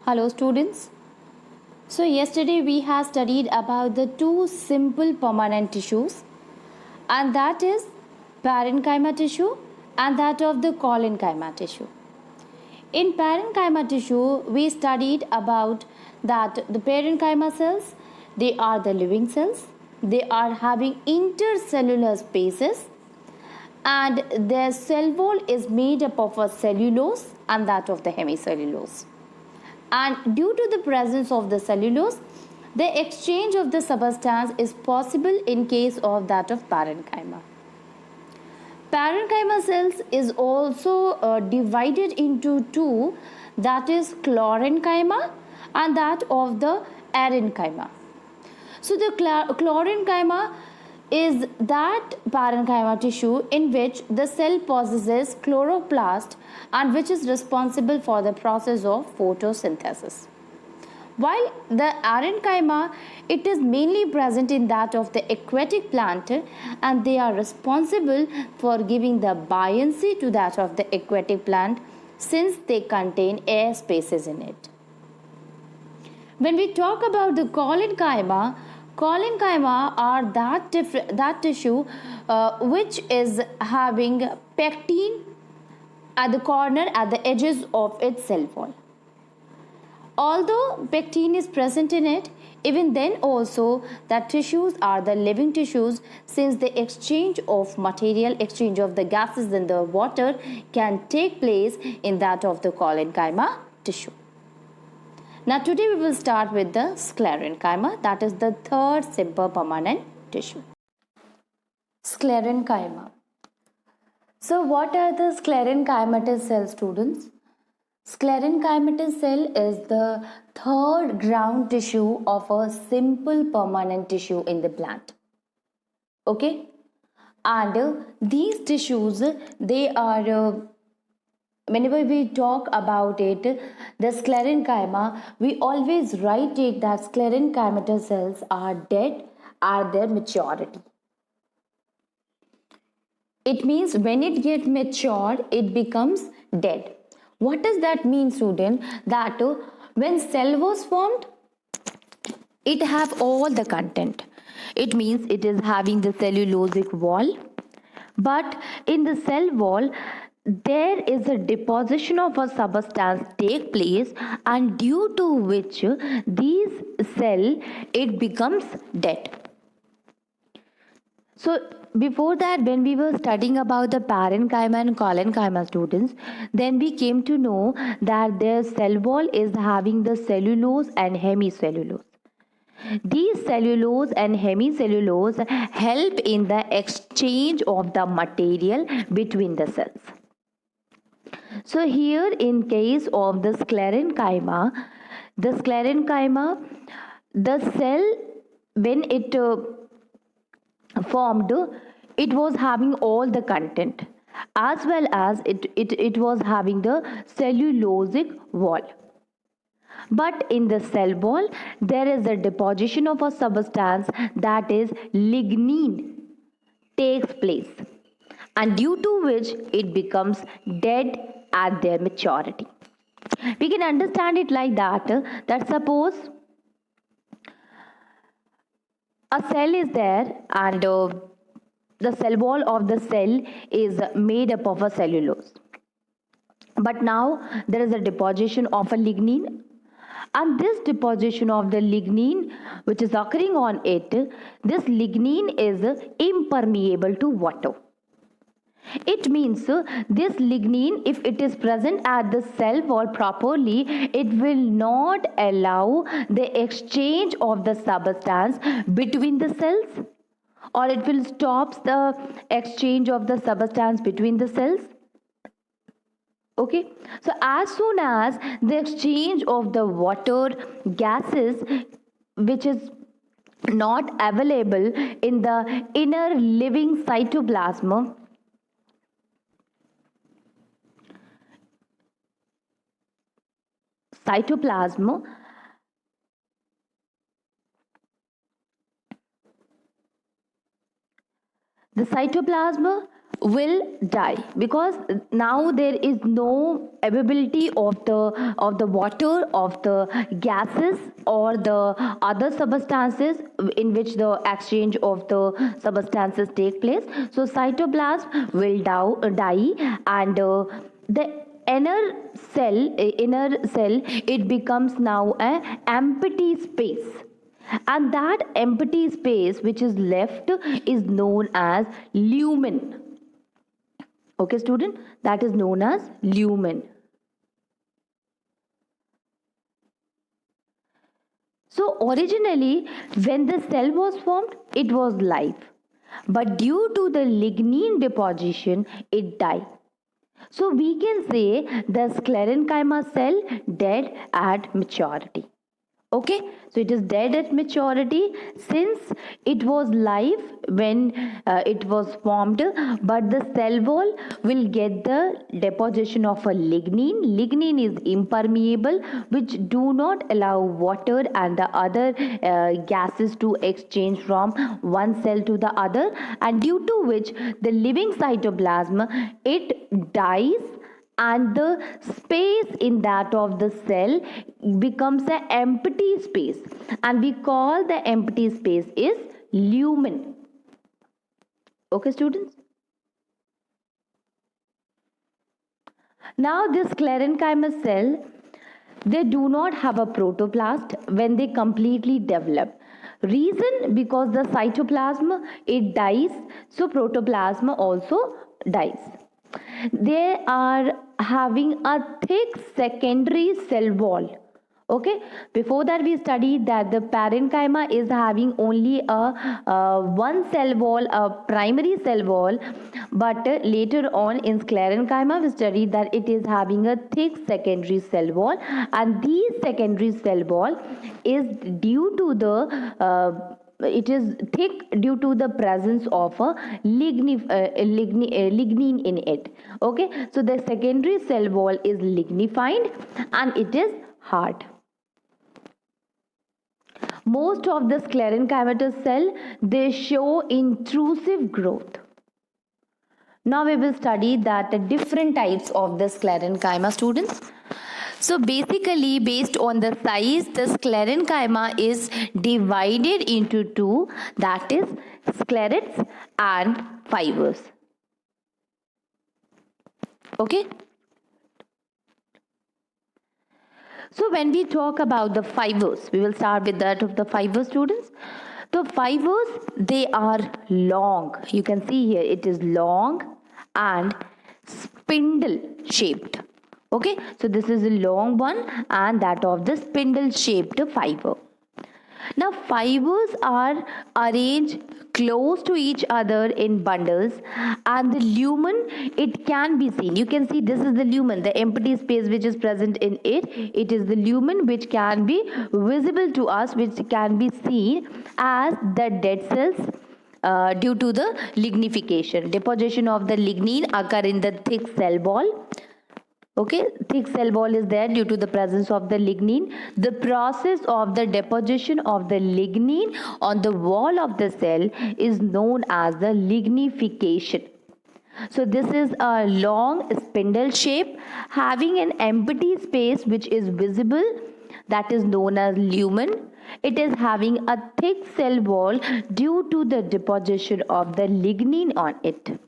Hello students. So yesterday we have studied about the two simple permanent tissues, and that is parenchyma tissue and that of the collenchyma tissue. In parenchyma tissue we studied about that the parenchyma cells, they are the living cells. They are having intercellular spaces and their cell wall is made up of a cellulose and that of the hemicellulose. And due to the presence of the cellulose, the exchange of the substance is possible in case of that of parenchyma. Parenchyma cells is also divided into two, that is chlorenchyma and that of the arenchyma. So the chlorenchyma is that parenchyma tissue in which the cell possesses chloroplast and which is responsible for the process of photosynthesis. While the arenchyma, it is mainly present in that of the aquatic plant and they are responsible for giving the buoyancy to that of the aquatic plant since they contain air spaces in it. When we talk about the collenchyma are that tissue which is having pectin at the corner at the edges of its cell wall. Although pectin is present in it, even then also that tissues are the living tissues since the exchange of material, exchange of the gases in the water can take place in that of the collenchyma tissue. Now today we will start with the sclerenchyma, that is the third simple permanent tissue. Sclerenchyma. So what are the sclerenchymatous cells, students? Sclerenchymatous cell is the third ground tissue of a simple permanent tissue in the plant. Okay? And these tissues, they are whenever we talk about it, the sclerenchyma, we always write it that sclerenchymatous cells are dead at their maturity. It means when it gets matured, it becomes dead. What does that mean, student? That when cell was formed, it have all the content. It means it is having the cellulosic wall, but in the cell wall, there is a deposition of a substance take place, and due to which these cell it becomes dead. So before that, when we were studying about the parenchyma and collenchyma, students, then we came to know that their cell wall is having the cellulose and hemicellulose. These cellulose and hemicellulose help in the exchange of the material between the cells. So here in case of the sclerenchyma, the cell when it formed, it was having all the content as well as it was having the cellulosic wall. But in the cell wall, there is a deposition of a substance, that is lignin, takes place, and due to which it becomes dead at their maturity. We can understand it like that suppose a cell is there and the cell wall of the cell is made up of a cellulose, but now there is a deposition of a lignin, and this deposition of the lignin which is occurring on it, this lignin is impermeable to water. It means this lignin, if it is present at the cell wall properly, it will not allow the exchange of the substance between the cells, or it will stop the exchange of the substance between the cells. Okay, so as soon as the exchange of the water gases which is not available in the inner living cytoplasm, the cytoplasm will die, because now there is no availability of the water, of the gases, or the other substances in which the exchange of the substances take place. So cytoplasm will die, and the inner cell, it becomes now a empty space, and that empty space which is left is known as lumen. Okay, student, that is known as lumen. So originally, when the cell was formed, it was live, but due to the lignin deposition, it died. So we can say the sclerenchyma cell dead at maturity. Okay, so it is dead at maturity, since it was live when it was formed, but the cell wall will get the deposition of a lignin. Lignin is impermeable, which do not allow water and the other gases to exchange from one cell to the other, and due to which the living cytoplasm, it dies, and the space in that of the cell becomes an empty space, and we call the empty space is lumen. Okay, students, now this sclerenchyma cell, they do not have a protoplast when they completely develop. Reason, because the cytoplasm, it dies, so protoplasm also dies. They are having a thick secondary cell wall. Okay, before that we studied that the parenchyma is having only a one cell wall, a primary cell wall, but later on in sclerenchyma we studied that it is having a thick secondary cell wall, and this secondary cell wall is due to the it is thick due to the presence of a lignin in it. Okay, so the secondary cell wall is lignified and it is hard. Most of the sclerenchymatous cell, they show intrusive growth. Now we will study that the different types of the sclerenchyma, students. So basically, based on the size, the sclerenchyma is divided into two, that is sclerets and fibers. Okay. So when we talk about the fibers, we will start with that of the fibers, students. The fibers, they are long. You can see here it is long and spindle shaped. Okay, so this is a long one and that of the spindle shaped fiber. Now fibers are arranged close to each other in bundles, and the lumen, it can be seen. You can see this is the lumen, the empty space which is present in it. It is the lumen which can be visible to us, which can be seen as the dead cells due to the lignification. Deposition of the lignin occur in the thick cell wall. Okay, thick cell wall is there due to the presence of the lignin. The process of the deposition of the lignin on the wall of the cell is known as the lignification. So this is a long spindle shape having an empty space which is visible, that is known as lumen. It is having a thick cell wall due to the deposition of the lignin on it.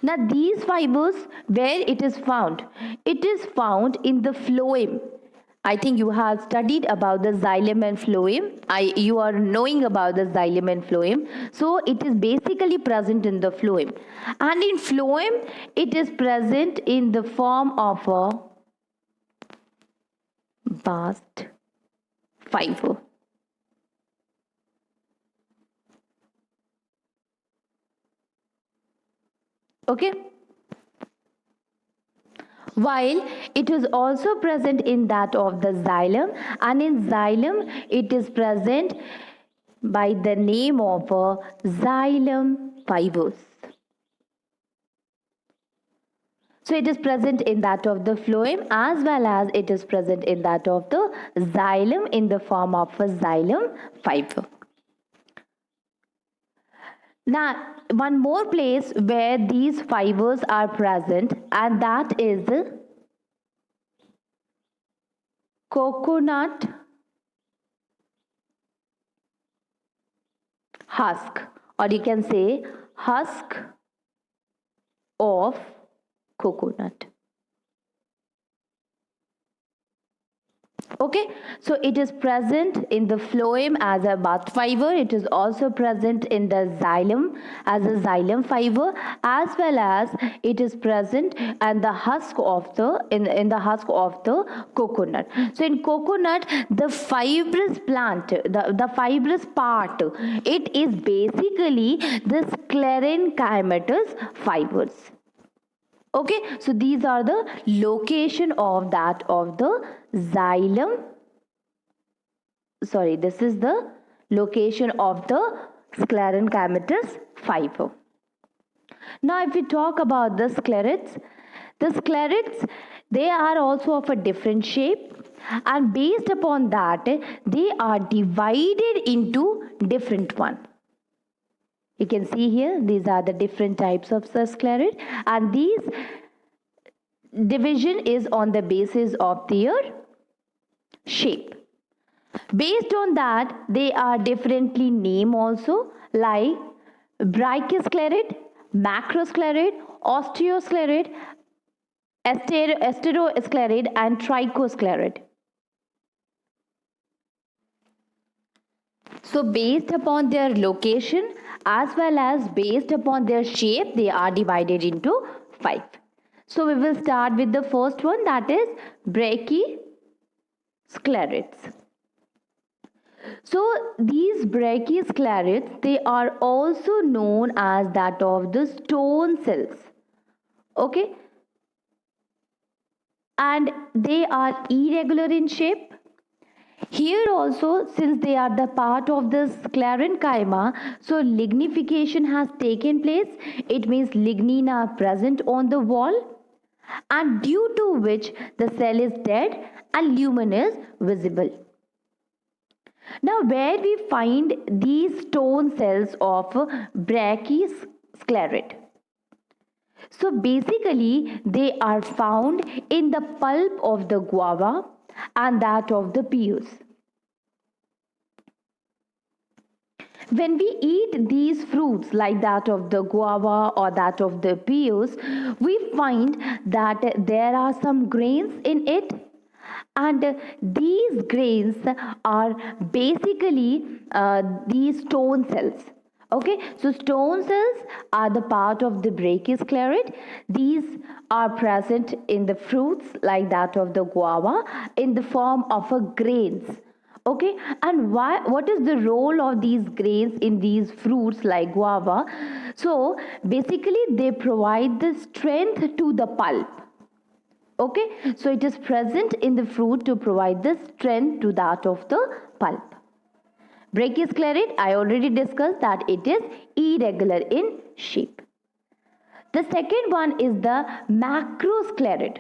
Now these fibers, where it is found? It is found in the phloem. I think you have studied about the xylem and phloem. You are knowing about the xylem and phloem. So it is basically present in the phloem. And in phloem, it is present in the form of a bast fiber. Okay, while it is also present in that of the xylem, and in xylem it is present by the name of xylem fibers. So it is present in that of the phloem as well as it is present in that of the xylem in the form of a xylem fiber. Now, one more place where these fibers are present, and that is coconut husk, or you can say husk of coconut. Okay, so it is present in the phloem as a bath fiber. It is also present in the xylem as a xylem fiber, as well as it is present in the husk of the in the husk of the coconut. So in coconut, the fibrous plant, the fibrous part, it is basically the sclerenchymatous fibers. Okay, so these are the location of that of the xylem. Sorry, this is the location of the sclerenchymatous fiber. Now if we talk about the sclerids, they are also of a different shape, and based upon that they are divided into different one. You can see here, these are the different types of sclerid, and these division is on the basis of their shape. Based on that, they are differently named also, like brachysclerid, macrosclerid, osteosclerid, asterosclerid, and trichosclerid. So based upon their location as well as based upon their shape, they are divided into 5. So we will start with the first one, that is brachysclerids. So these brachysclerids, they are also known as that of the stone cells. Okay, and they are irregular in shape. Here also, since they are the part of the sclerenchyma, so lignification has taken place. It means lignin are present on the wall, and due to which the cell is dead and lumen is visible. Now, where we find these stone cells of brachysclerid? So basically, they are found in the pulp of the guava and that of the pears. When we eat these fruits like that of the guava or that of the pears, we find that there are some grains in it, and these grains are basically these stone cells. Okay, so stone cells are the part of the brachysclerid. These are present in the fruits like that of the guava in the form of a grains. Okay, and what is the role of these grains in these fruits like guava? So basically they provide the strength to the pulp. Okay, so it is present in the fruit to provide the strength to that of the pulp. Brachysclerid, I already discussed that it is irregular in shape. The second one is the macrosclerid.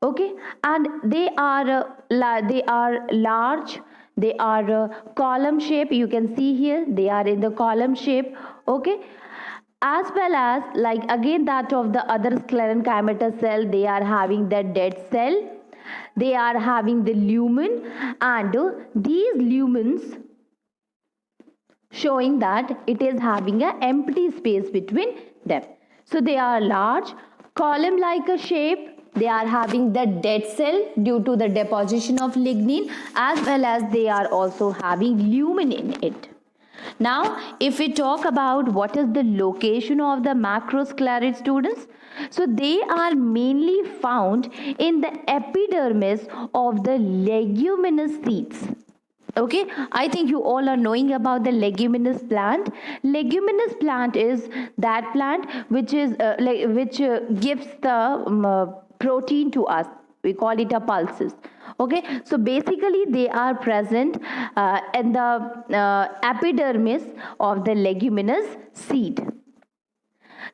Okay, and they are large. They are column shape. You can see here they are in the column shape. Okay, as well as like again that of the other sclerenchymatous cell, they are having the dead cell. They are having the lumen, and these lumens showing that it is having an empty space between them. So they are large, column like a shape. They are having the dead cell due to the deposition of lignin, as well as they are also having lumen in it. Now, if we talk about what is the location of the macrosclerid, students, so they are mainly found in the epidermis of the leguminous seeds. Okay, I think you all are knowing about the leguminous plant. Leguminous plant is that plant which is gives the protein to us. We call it a pulses. Okay, so basically they are present in the epidermis of the leguminous seed.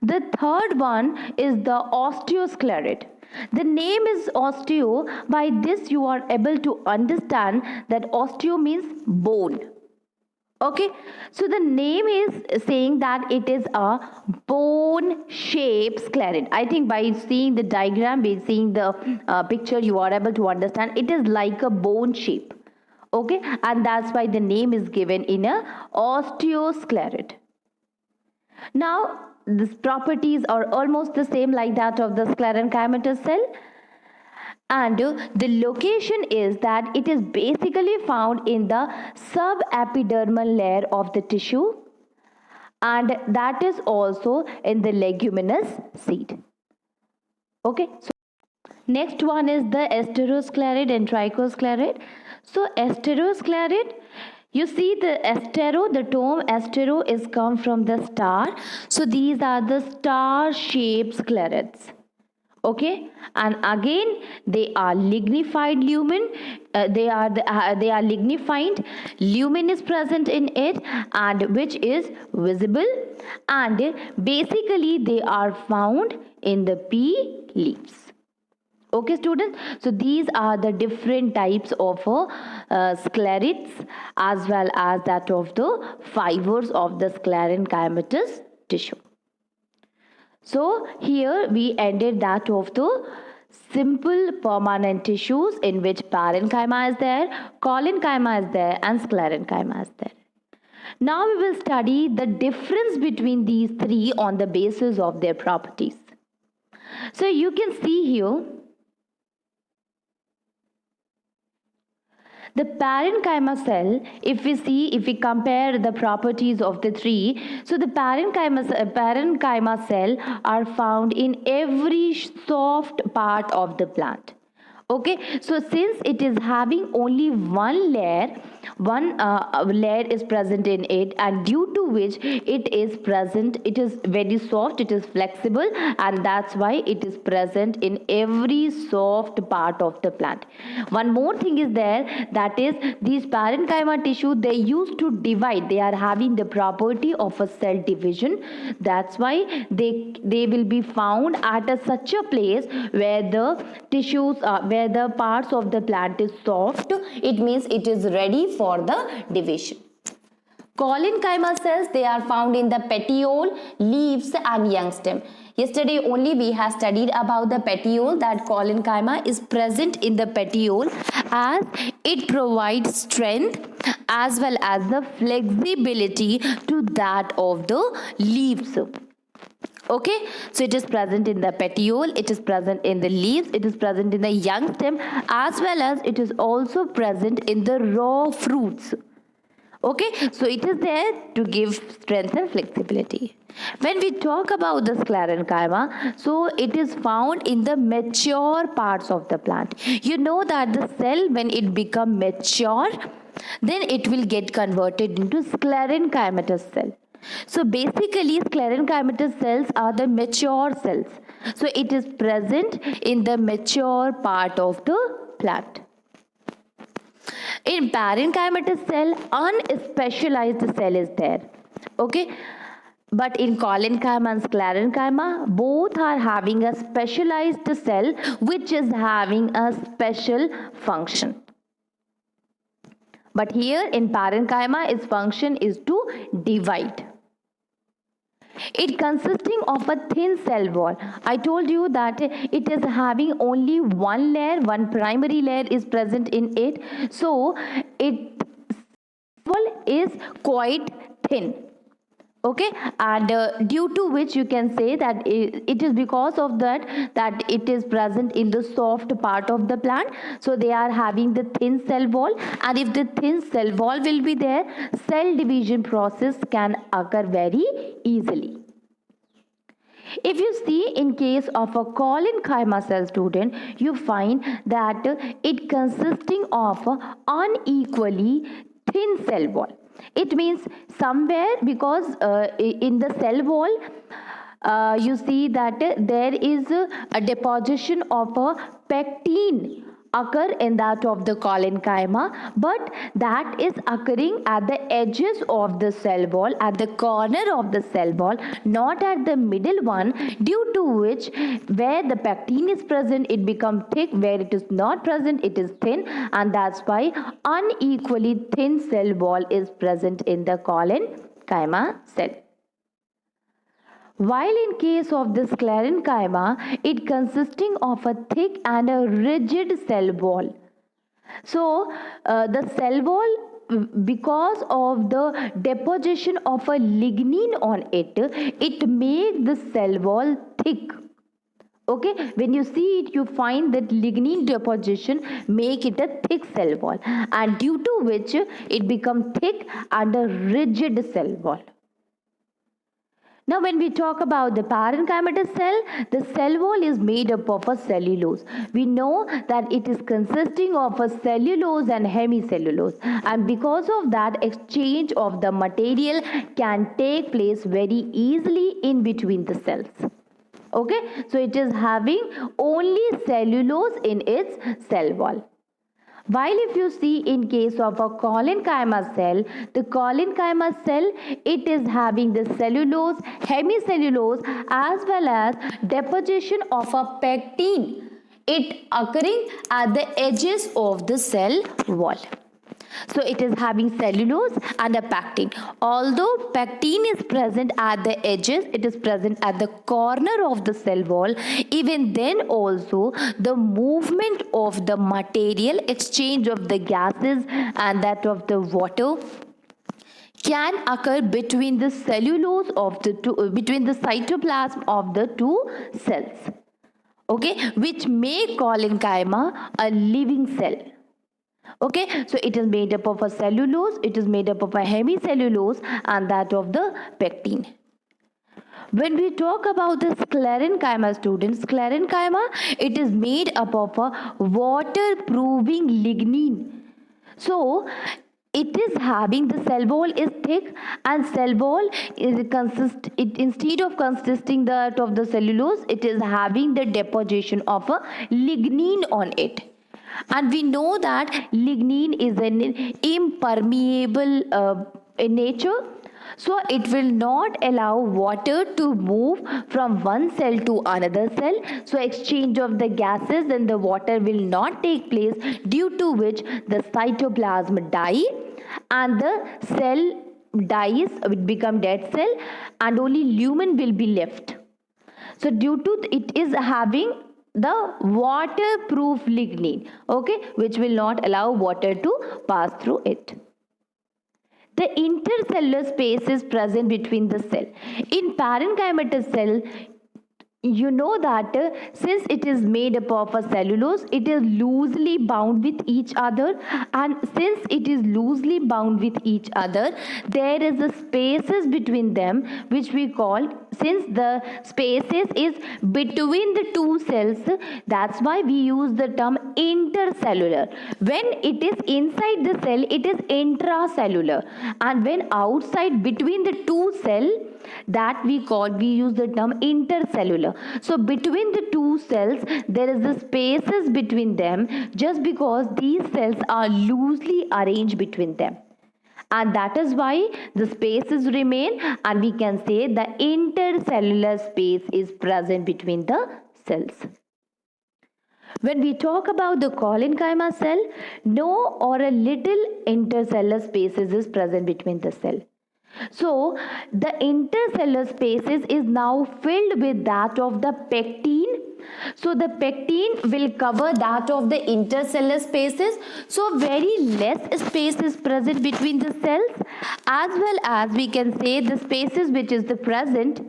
The third one is the osteosclerid. The name is osteo. By this you are able to understand that osteo means bone. Okay, so the name is saying that it is a bone shaped sclerid. I think by seeing the diagram, by seeing the picture, you are able to understand it is like a bone shape. Okay, and that's why the name is given in a osteosclerid. Now these properties are almost the same like that of the sclerenchymatous cell, and the location is that it is basically found in the subepidermal layer of the tissue, and that is also in the leguminous seed. Okay, so next one is the asterosclerid and trichosclerid. So asterosclerid, you see the astero, the term astero is come from the star. So these are the star shaped sclerids. Okay, and again they are lignified lumen. They are lignified. Lumen is present in it, and which is visible, and basically they are found in the pea leaves. Okay, students, so these are the different types of sclerids as well as that of the fibers of the sclerenchymatous tissue. So here we ended that of the simple permanent tissues in which parenchyma is there, collenchyma is there, and sclerenchyma is there. Now we will study the difference between these three on the basis of their properties. So you can see here the parenchyma cell, if we compare the properties of the three, so the parenchyma cell are found in every soft part of the plant. Okay, so since it is having only one layer is present in it, and due to which it is present, it is very soft, it is flexible, and that's why it is present in every soft part of the plant. One more thing is there, that is these parenchyma tissue, they used to divide, they are having the property of a cell division. That's why they will be found at such a place where the tissues where the parts of the plant is soft. It means it is ready for the division. Collenchyma cells, they are found in the petiole, leaves, and young stem. Yesterday only we have studied about the petiole, that collenchyma is present in the petiole as it provides strength as well as the flexibility to that of the leaves. Okay, so it is present in the petiole, it is present in the leaves, it is present in the young stem, as well as it is also present in the raw fruits. Okay, so it is there to give strength and flexibility. When we talk about the sclerenchyma, so it is found in the mature parts of the plant. You know that the cell, when it become mature, then it will get converted into sclerenchymatous cell. So basically sclerenchymatous cells are the mature cells. So it is present in the mature part of the plant. In parenchymatous cell, unspecialized cell is there. Okay. But in collenchyma and sclerenchyma, both are having a specialized cell which is having a special function. But here in parenchyma, its function is to divide. It consisting of a thin cell wall. I told you that it is having only one layer, one primary layer is present in it. So its wall is quite thin. Okay, and due to which you can say that it is because of that it is present in the soft part of the plant. So they are having the thin cell wall, and if the thin cell wall will be there, cell division process can occur very easily. If you see in case of a collenchyma cell, student, you find that it consisting of unequally thin cell wall. It means somewhere, because in the cell wall you see that there is a deposition of a pectin occur in that of the collenchyma, but that is occurring at the edges of the cell wall, at the corner of the cell wall, not at the middle one, due to which where the pectin is present it becomes thick, where it is not present it is thin, and that's why unequally thin cell wall is present in the collenchyma cell. While in case of the sclerenchyma, it consisting of a thick and a rigid cell wall. So, the cell wall, because of the deposition of a lignin on it, it makes the cell wall thick. Okay, when you see it, you find that lignin deposition make it a thick cell wall, and due to which it become thick and a rigid cell wall. Now, when we talk about the parenchymatous cell, the cell wall is made up of a cellulose. We know that it is consisting of a cellulose and hemicellulose, and because of that, exchange of the material can take place very easily in between the cells. Okay, so it is having only cellulose in its cell wall. While if you see in case of a collenchyma cell, the collenchyma cell, it is having the cellulose, hemicellulose as well as deposition of a pectin, it occurring at the edges of the cell wall. So it is having cellulose and a pectin. Although pectin is present at the edges, it is present at the corner of the cell wall. Even then also the movement of the material, exchange of the gases and that of the water can occur between the cellulose of the two, between the cytoplasm of the two cells. Okay, which make collenchyma a living cell. Okay, so it is made up of a cellulose, it is made up of a hemicellulose and that of the pectin. When we talk about the sclerenchyma, students, sclerenchyma, it is made up of a water-proofing lignin. So, it is having the cell wall is thick, and cell wall is instead of consisting that of the cellulose, it is having the deposition of a lignin on it. And we know that lignin is an impermeable in nature, so it will not allow water to move from one cell to another cell. So exchange of the gases and the water will not take place, due to which the cytoplasm die and the cell dies, it become dead cell, and only lumen will be left. So due to it is having the waterproof lignin, okay, which will not allow water to pass through it. The intercellular space is present between the cell. In parenchymatous cell, you know that since it is made up of a cellulose, it is loosely bound with each other, and since it is loosely bound with each other, there is a spaces between them which we call, since the spaces is between the two cells, that's why we use the term intercellular. When it is inside the cell, it is intracellular, and when outside between the two cells, that we use the term intercellular. So between the two cells there is the spaces between them, just because these cells are loosely arranged between them, and that is why the spaces remain, and we can say the intercellular space is present between the cells. When we talk about the collenchyma cell, no or a little intercellular spaces is present between the cell. So the intercellular spaces is now filled with that of the pectin. So the pectin will cover that of the intercellular spaces. So very less space is present between the cells, as well as we can say the spaces which is the present,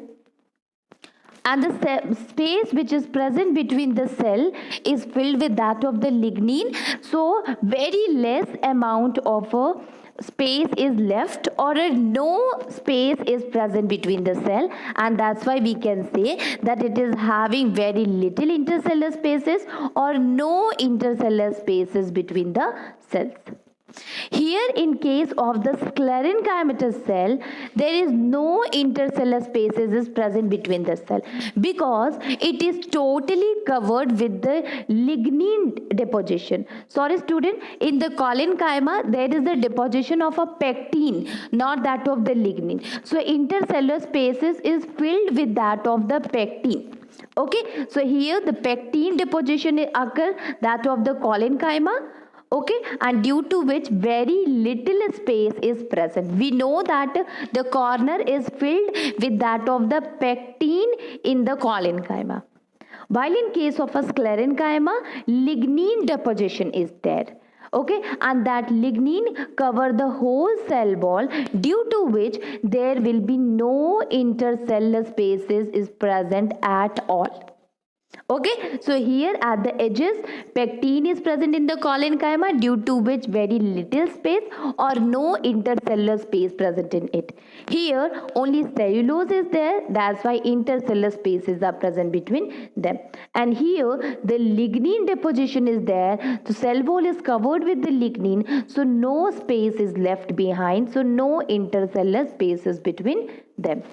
and the space which is present between the cell is filled with that of the lignin. So very less amount of a space is left, or no space is present between the cell, and that's why we can say that it is having very little intercellular spaces or no intercellular spaces between the cells. Here, in case of the sclerenchymatous cell, there is no intercellular spaces is present between the cell because it is totally covered with the lignin deposition. Sorry student, in the collenchyma there is the deposition of a pectin, not that of the lignin. So intercellular spaces is filled with that of the pectin. Okay, so here the pectin deposition occur, that of the collenchyma. Okay, and due to which very little space is present. We know that the corner is filled with that of the pectin in the collenchyma, while in case of a sclerenchyma, lignin deposition is there. Okay, and that lignin cover the whole cell wall, due to which there will be no intercellular spaces is present at all. Okay, so here at the edges, pectin is present in the collenchyma, due to which very little space or no intercellular space present in it. Here only cellulose is there, that's why intercellular spaces are present between them. And here the lignin deposition is there, the cell wall is covered with the lignin, so no space is left behind, so no intercellular spaces between them.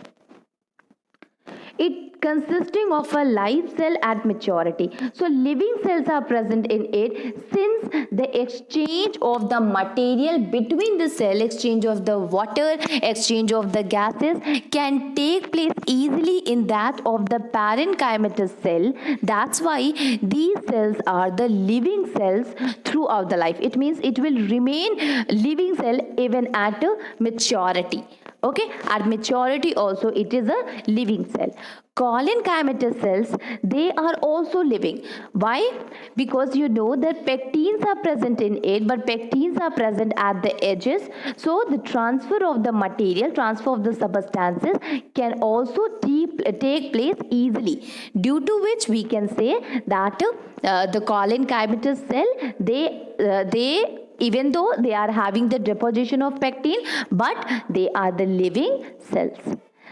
It consisting of a live cell at maturity. So living cells are present in it, since the exchange of the material between the cell, exchange of the water, exchange of the gases can take place easily in that of the parenchymatous cell. That's why these cells are the living cells throughout the life. It means it will remain living cell even at maturity. Okay, at maturity also it is a living cell. Collenchymatous cells, they are also living. Why? Because you know that pectins are present in it, but pectins are present at the edges. So the transfer of the material, transfer of the substances can also take place easily, due to which we can say that the collenchymatous cell, they even though they are having the deposition of pectin, but they are the living cells.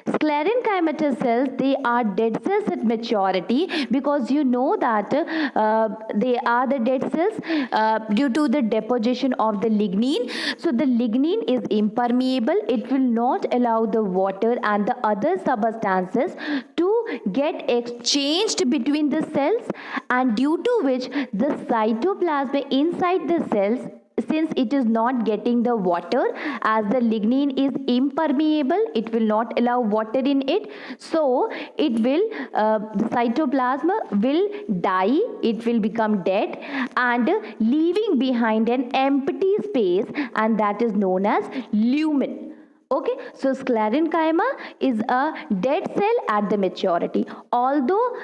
Sclerenchymatous cells, they are dead cells at maturity, because you know that they are the dead cells due to the deposition of the lignin. So the lignin is impermeable, it will not allow the water and the other substances to get exchanged between the cells, and due to which the cytoplasm inside the cells, since it is not getting the water, as the lignin is impermeable, it will not allow water in it, so it will the cytoplasm will die, it will become dead, and leaving behind an empty space, and that is known as lumen. Okay, so sclerenchyma is a dead cell at the maturity, although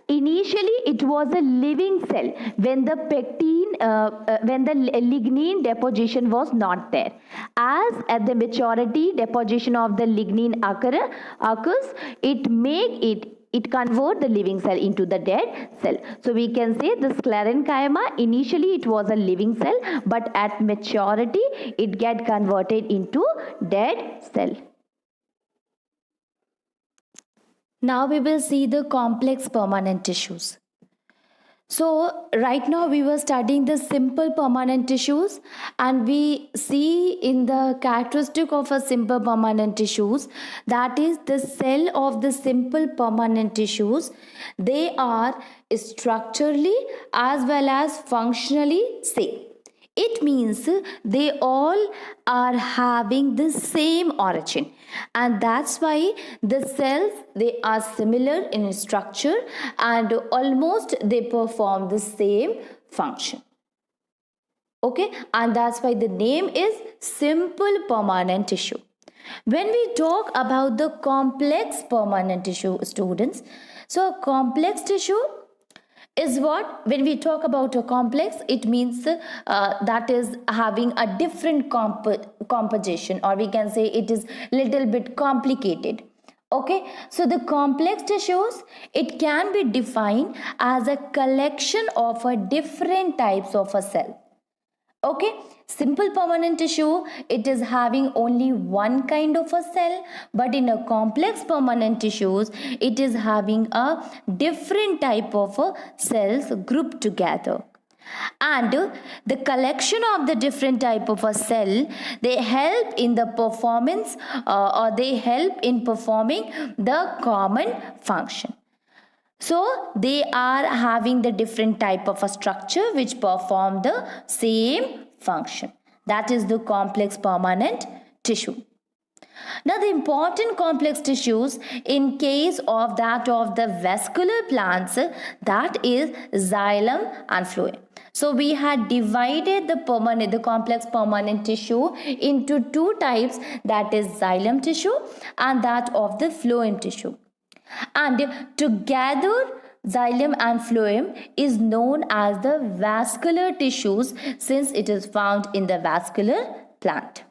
initially it was a living cell when the when the lignin deposition was not there. As at the maturity deposition of the lignin occurs, it convert the living cell into the dead cell. So we can say the sclerenchyma, initially it was a living cell, but at maturity it get converted into dead cell. Now we will see the complex permanent tissues. So right now we were studying the simple permanent tissues, and we see in the characteristic of a simple permanent tissues, that is the cell of the simple permanent tissues, they are structurally as well as functionally same. It means they all are having the same origin, and that's why the cells, they are similar in structure and almost they perform the same function. Okay, and that's why the name is simple permanent tissue. When we talk about the complex permanent tissue, students, so a complex tissue is what, when we talk about a complex, it means that is having a different composition, or we can say it is little bit complicated. Okay, so the complex tissues, it can be defined as a collection of a different types of a cell. Okay, simple permanent tissue, it is having only one kind of a cell, but in a complex permanent tissues, it is having a different type of cells grouped together. And the collection of the different type of a cell, they help in the performance or they help in performing the common function. So they are having the different type of a structure which perform the same function. That is the complex permanent tissue. Now the important complex tissues in case of that of the vascular plants, that is xylem and phloem. So we had divided the complex permanent tissue into two types, that is xylem tissue and that of the phloem tissue. And together xylem and phloem is known as the vascular tissues since it is found in the vascular plant.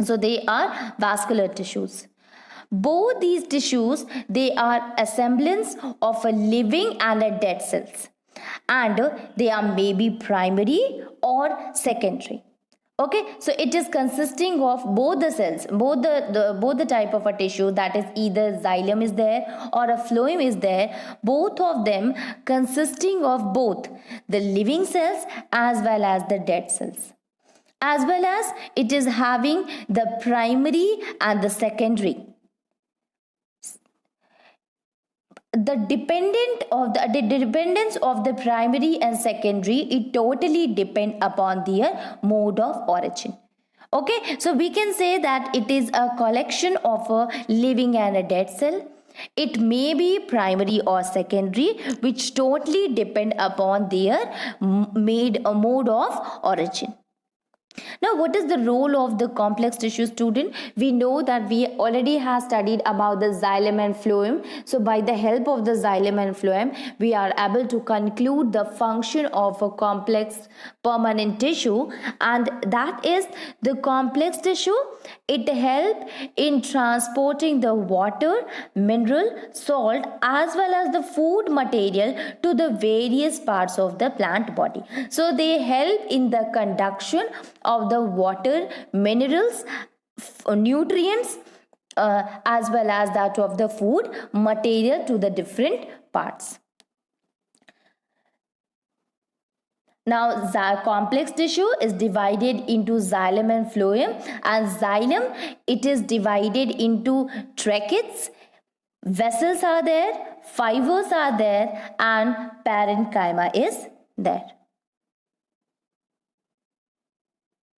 So they are vascular tissues. Both these tissues, they are assemblance of a living and a dead cells, and they are maybe primary or secondary. Okay, so it is consisting of both the cells, both the type of a tissue, that is either xylem is there or a phloem is there, both of them consisting of both the living cells as well as the dead cells, as well as it is having the primary and the secondary. The dependence of the primary and secondary, it totally depend upon their mode of origin. Okay, so we can say that it is a collection of a living and a dead cell. It may be primary or secondary, which totally depend upon their mode of origin. Now, what is the role of the complex tissue, student? We know that we already have studied about the xylem and phloem. So by the help of the xylem and phloem, we are able to conclude the function of a complex permanent tissue, and that is the complex tissue. It helps in transporting the water, mineral, salt as well as the food material to the various parts of the plant body. So they help in the conduction of the water, minerals, nutrients as well as that of the food material to the different parts. Now, complex tissue is divided into xylem and phloem, and xylem, it is divided into tracheids, vessels are there, fibers are there, and parenchyma is there.